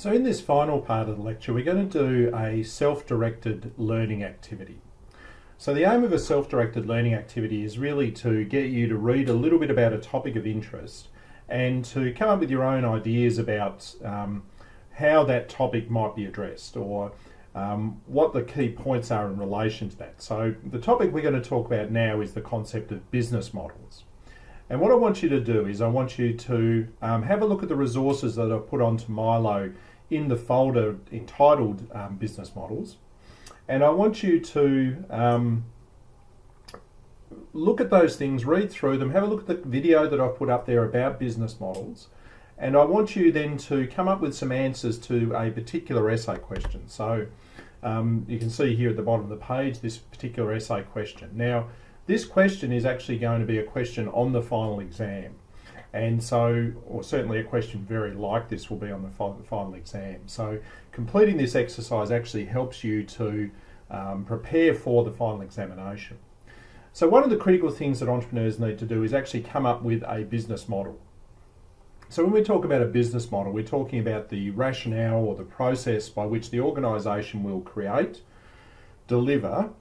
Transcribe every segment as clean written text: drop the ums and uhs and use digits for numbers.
So in this final part of the lecture, we're going to do a self-directed learning activity. So the aim of a self-directed learning activity is really to get you to read a little bit about a topic of interest and to come up with your own ideas about how that topic might be addressed, or what the key points are in relation to that. So the topic we're going to talk about now is the concept of business models. And what I want you to do is I want you to have a look at the resources that I've put onto Milo in the folder entitled Business Models. And I want you to look at those things, read through them, have a look at the video that I've put up there about business models. And I want you then to come up with some answers to a particular essay question. So you can see here at the bottom of the page this particular essay question. Now, this question is actually going to be a question on the final exam. And so, or certainly a question very like this will be on the final exam. So completing this exercise actually helps you to prepare for the final examination. So one of the critical things that entrepreneurs need to do is actually come up with a business model. So when we talk about a business model, we're talking about the rationale or the process by which the organisation will create, deliver,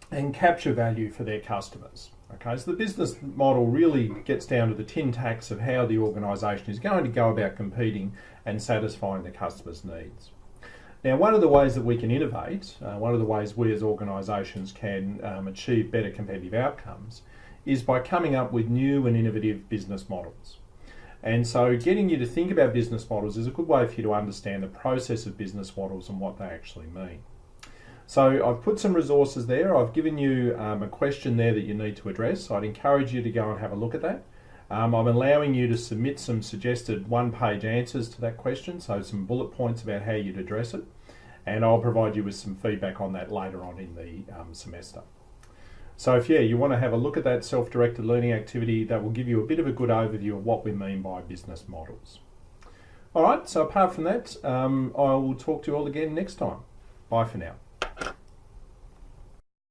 and capture value for their customers. Okay, so the business model really gets down to the tin tacks of how the organisation is going to go about competing and satisfying the customer's needs. Now, one of the ways that we can innovate, one of the ways we as organisations can achieve better competitive outcomes, is by coming up with new and innovative business models. And so getting you to think about business models is a good way for you to understand the process of business models and what they actually mean. So I've put some resources there. I've given you a question there that you need to address. So I'd encourage you to go and have a look at that. I'm allowing you to submit some suggested one-page answers to that question, so some bullet points about how you'd address it. And I'll provide you with some feedback on that later on in the semester. So if you want to have a look at that self-directed learning activity, that will give you a bit of a good overview of what we mean by business models. All right, so apart from that, I will talk to you all again next time. Bye for now.